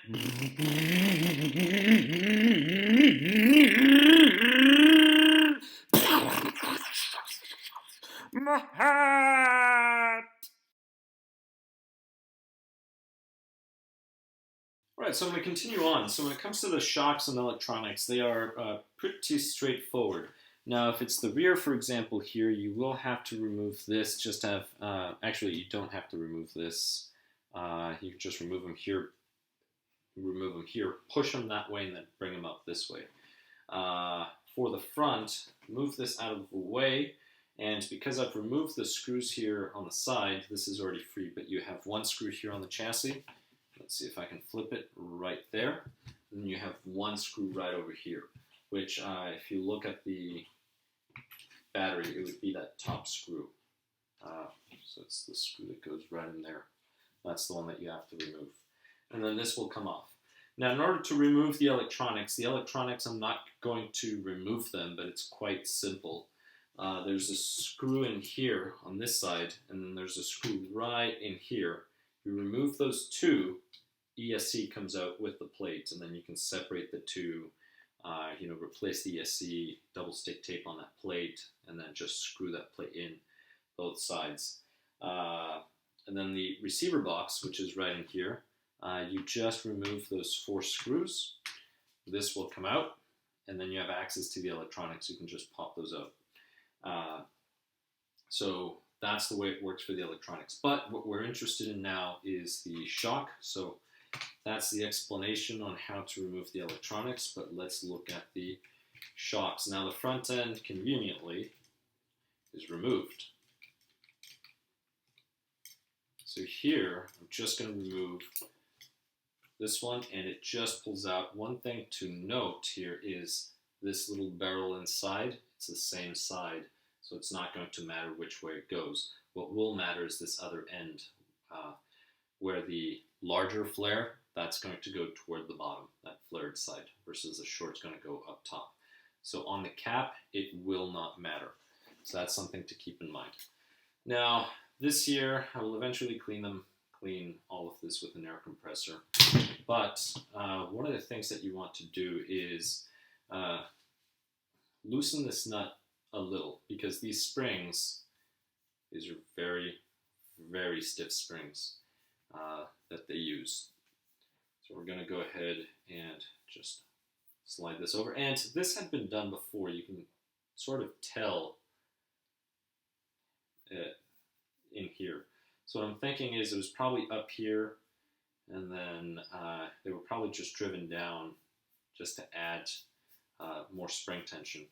My hat! Right, so I'm going to continue on. So when it comes to the shocks and electronics, they are pretty straightforward. Now, if it's the rear, for example, here, you will have to remove this. Just have, actually, you don't have to remove this. You can just remove them here, push them that way, and then bring them up this way. For the front, move this out of the way, and because I've removed the screws here on the side, this is already free, but you have one screw here on the chassis. Let's see if I can flip it right there. And then you have one screw right over here, which if you look at the battery, it would be that top screw. So it's the screw that goes right in there. That's the one that you have to remove. And then this will come off. Now, in order to remove the electronics, I'm not going to remove them, but it's quite simple. There's a screw in here on this side, and then there's a screw right in here. You remove those two, ESC comes out with the plate, and then you can separate the two, replace the ESC, double stick tape on that plate, and then just screw that plate in both sides. And then the receiver box, which is right in here, you just remove those 4 screws. This will come out, and then you have access to the electronics. You can just pop those out. So that's the way it works for the electronics. But what we're interested in now is the shock. So that's the explanation on how to remove the electronics, but let's look at the shocks. Now the front end, conveniently, is removed. So here, I'm just going to remove this one, and it just pulls out. One thing to note here is this little barrel inside, it's the same side, so it's not going to matter which way it goes. What will matter is this other end, where the larger flare, that's going to go toward the bottom, that flared side, versus the short's going to go up top. So on the cap, it will not matter. So that's something to keep in mind. Now, this year, I will eventually clean all of this with an air compressor. But one of the things that you want to do is loosen this nut a little, because these springs, these are very, very stiff springs that they use. So we're going to go ahead and just slide this over. And this had been done before. You can sort of tell it in here. So what I'm thinking is it was probably up here, and then they were probably just driven down just to add more spring tension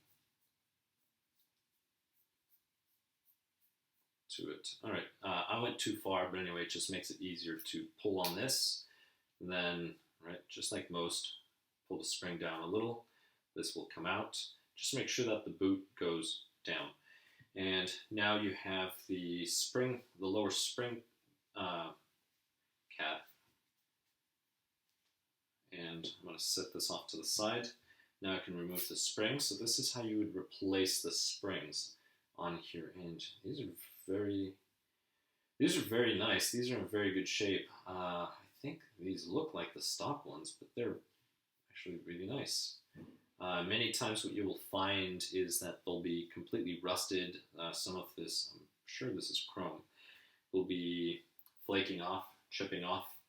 to it. All right, I went too far, but anyway, it just makes it easier to pull on this. And then, right, just like most, pull the spring down a little. This will come out. Just make sure that the boot goes down. And now you have the spring, the lower spring cap. And I'm going to set this off to the side. Now I can remove the springs. So this is how you would replace the springs on here. And these are very nice. These are in very good shape. I think these look like the stock ones, but they're actually really nice. Many times what you will find is that they'll be completely rusted. Some of this, I'm sure this is chrome, will be flaking off, chipping off.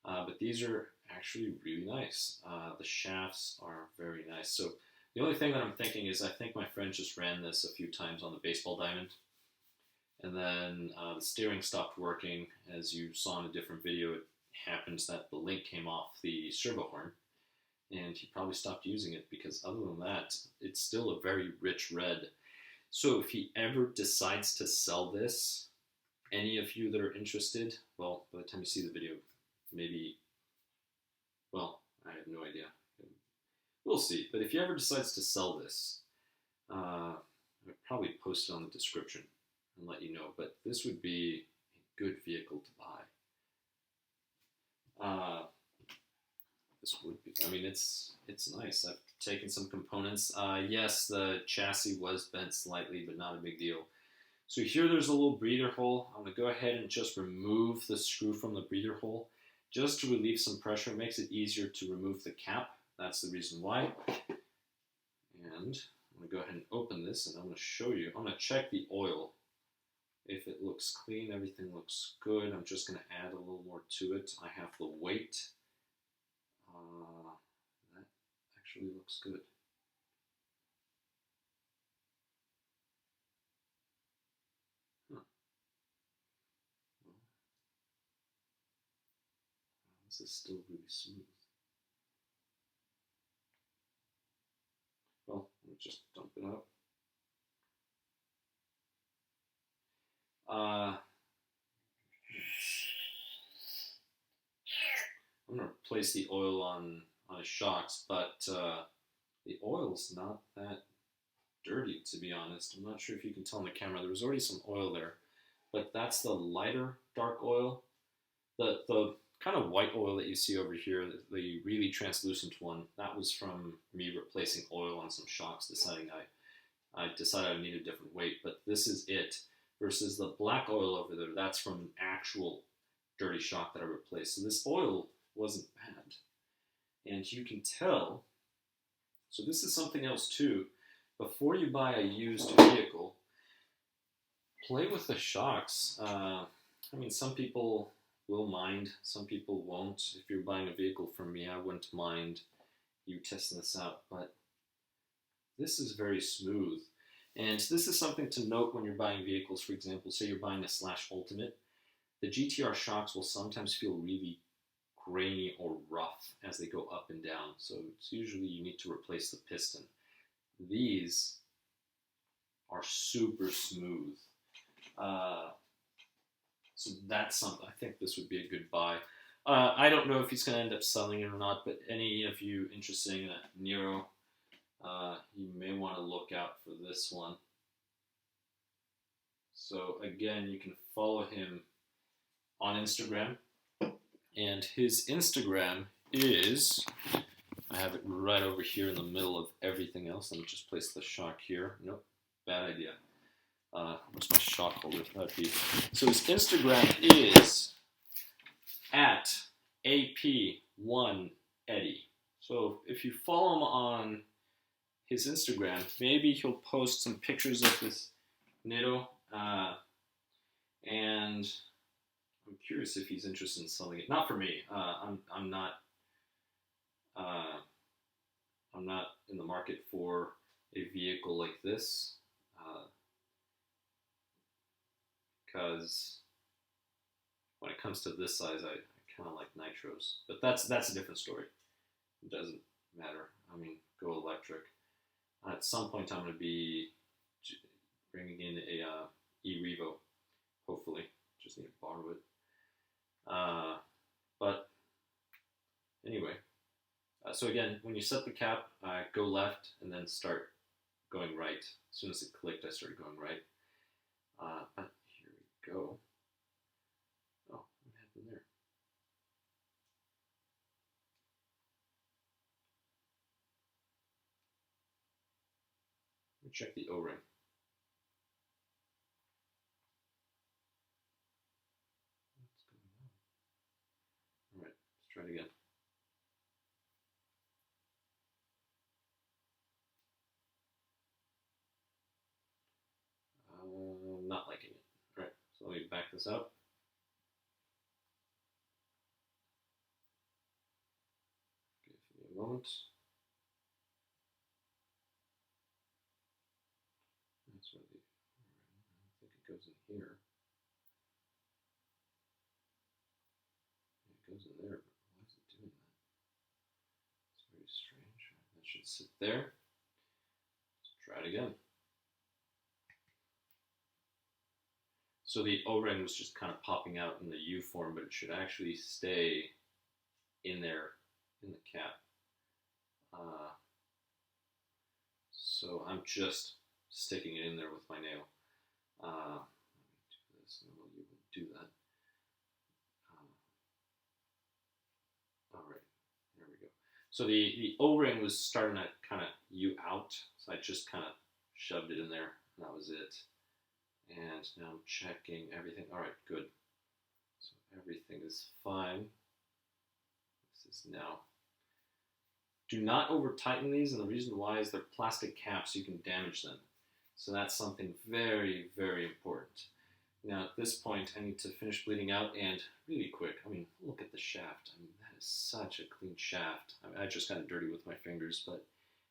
But these are actually really nice. The shafts are very nice. So the only thing that I'm thinking is I think my friend just ran this a few times on the baseball diamond. And then the steering stopped working. As you saw in a different video, it happens that the link came off the servo horn. And he probably stopped using it, because other than that, it's still a very rich red. So if he ever decides to sell this, any of you that are interested, well, by the time you see the video, maybe, well, I have no idea. We'll see. But if he ever decides to sell this, I'll probably post it on the description and let you know. But this would be a good vehicle to buy. This would be, I mean, it's nice. I've taken some components. Yes, the chassis was bent slightly, but not a big deal. So here there's a little breather hole. I'm going to go ahead and just remove the screw from the breather hole, just to relieve some pressure. It makes it easier to remove the cap. That's the reason why. And I'm going to go ahead and open this, and I'm going to show you. I'm going to check the oil. If it looks clean, everything looks good. I'm just going to add a little more to it. I have the weight. That actually looks good. Huh. Well, this is still really smooth. Well, let me just dump it out. I'm going to replace the oil on his shocks, but the oil's not that dirty, to be honest. I'm not sure if you can tell on the camera. There was already some oil there, but that's the lighter dark oil. The kind of white oil that you see over here, the really translucent one, that was from me replacing oil on some shocks, deciding I decided I need a different weight, but this is it. Versus the black oil over there, that's from an actual dirty shock that I replaced. So this oil wasn't bad. And you can tell, so this is something else too. Before you buy a used vehicle, play with the shocks. I mean, some people will mind, some people won't. If you're buying a vehicle from me, I wouldn't mind you testing this out, but this is very smooth. And this is something to note when you're buying vehicles. For example, say you're buying a Slash Ultimate. The GTR shocks will sometimes feel really grainy or rough as they go up and down. So it's usually you need to replace the piston. These are super smooth. So that's something, I think this would be a good buy. I don't know if he's going to end up selling it or not, but any of you interested in a Nero, you may want to look out for this one. So again, you can follow him on Instagram, and his Instagram is, I have it right over here in the middle of everything else. Let me just place the shock here. Nope, bad idea. Where's my shock holder? That'd be. So his Instagram is at AP1Eddie. So if you follow him on his Instagram, maybe he'll post some pictures of this Nero, and I'm curious if he's interested in selling it. Not for me. I'm not in the market for a vehicle like this, because when it comes to this size, I kind of like nitros. But that's a different story. It doesn't matter. I mean, go electric. At some point, I'm going to be bringing in a e-Revo, hopefully. Just need to borrow it. But anyway, so again, when you set the cap, go left and then start going right. As soon as it clicked, I started going right. But here we go. Oh, what happened there? Let me check the O-ring. What's going on? All right, let's try it again. Not liking it. All right, so let me back this up. Give me a moment. That's where the, I think it goes in here. It goes in there, but why is it doing that? It's very strange. That should sit there. Let's try it again. So the O-ring was just kind of popping out in the U form, but it should actually stay in there in the cap. So I'm just sticking it in there with my nail. Let me do this, and you wouldn't do that. All right, there we go. So the O-ring was starting to kind of U out, so I just kind of shoved it in there, and that was it. And now I'm checking everything. All right, good. So everything is fine. pieces. Now, do not over tighten these, and the reason why is they're plastic caps, you can damage them. So that's something very, very important. Now at this point I need to finish bleeding out, and really quick, I mean, look at the shaft. I mean, that is such a clean shaft. I mean, I just got it dirty with my fingers, but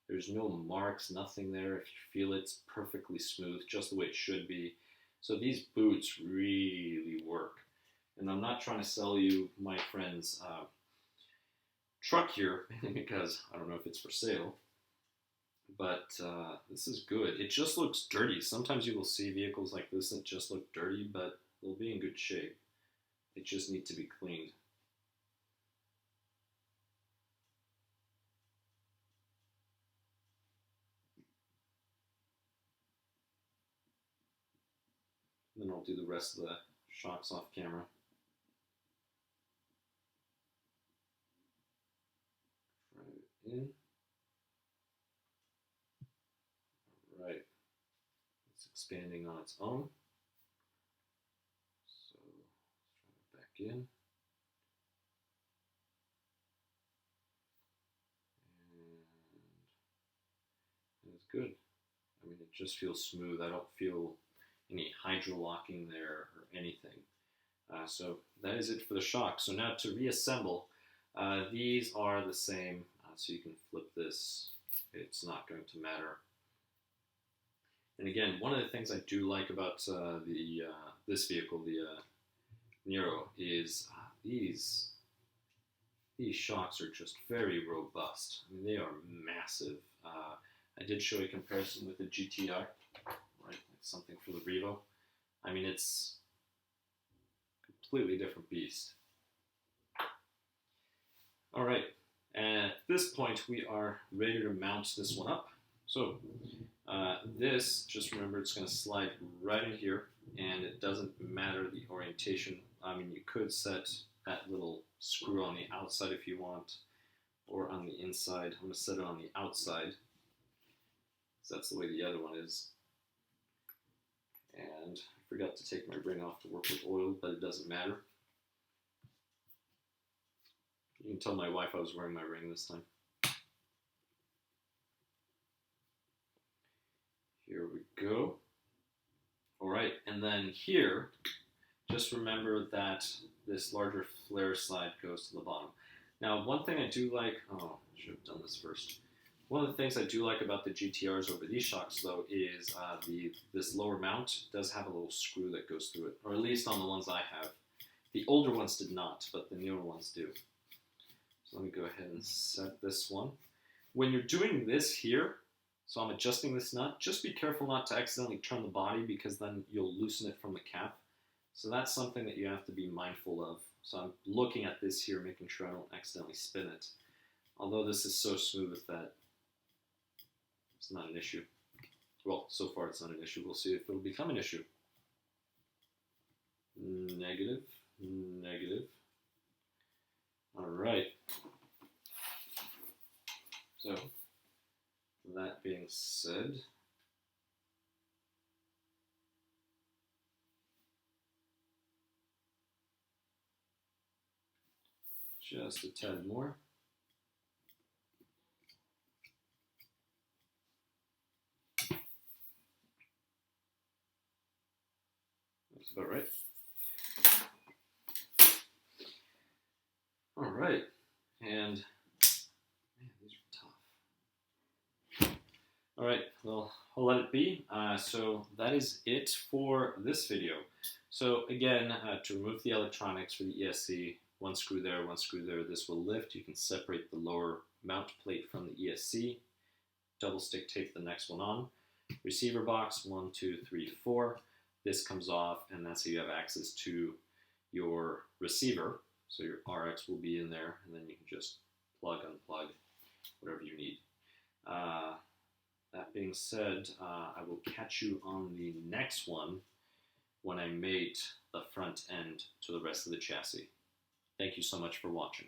there's no marks, nothing there. If you feel it, it's perfectly smooth, just the way it should be. So these boots really work. And I'm not trying to sell you my friend's truck here, because I don't know if it's for sale, but this is good. It just looks dirty. Sometimes you will see vehicles like this that just look dirty, but they'll be in good shape. They just need to be cleaned. And then I'll do the rest of the shocks off camera. Try it in. Right, it's expanding on its own. So let's try it back in. And it's good. I mean, it just feels smooth. I don't feel any hydro locking there or anything. So that is it for the shock. So now to reassemble, these are the same. So you can flip this. It's not going to matter. And again, one of the things I do like about this vehicle, the Nero, is these shocks are just very robust. I mean, they are massive. I did show a comparison with the GTR, right? Like something for the Revo. I mean, it's a completely different beast. All right, and at this point, we are ready to mount this one up. So this, just remember, it's going to slide right in here, and it doesn't matter the orientation. I mean, you could set that little screw on the outside if you want, or on the inside. I'm going to set it on the outside, because that's the way the other one is. And I forgot to take my ring off to work with oil, but it doesn't matter. You can tell my wife I was wearing my ring this time. Here we go. All right, and then here, just remember that this larger flare slide goes to the bottom. Now, one thing I do like, oh, I should have done this first. One of the things I do like about the GTRs over these shocks, though, is this lower mount does have a little screw that goes through it, or at least on the ones I have. The older ones did not, but the newer ones do. So let me go ahead and set this one. When you're doing this here, so I'm adjusting this nut, just be careful not to accidentally turn the body, because then you'll loosen it from the cap. So that's something that you have to be mindful of. So I'm looking at this here, making sure I don't accidentally spin it. Although this is so smooth that it's not an issue. Well, so far it's not an issue. We'll see if it'll become an issue. Negative, negative. All right. So, that being said, just a tad more. That's about right. All right, and man, these are tough. All right, well, I'll let it be. So that is it for this video. So again, to remove the electronics for the ESC, one screw there, one screw there, this will lift. You can separate the lower mount plate from the ESC. Double stick tape the next one on. Receiver box, 1, 2, 3, 4. This comes off, and that's how you have access to your receiver. So your RX will be in there, and then you can just plug, unplug, whatever you need. That being said, I will catch you on the next one when I mate the front end to the rest of the chassis. Thank you so much for watching.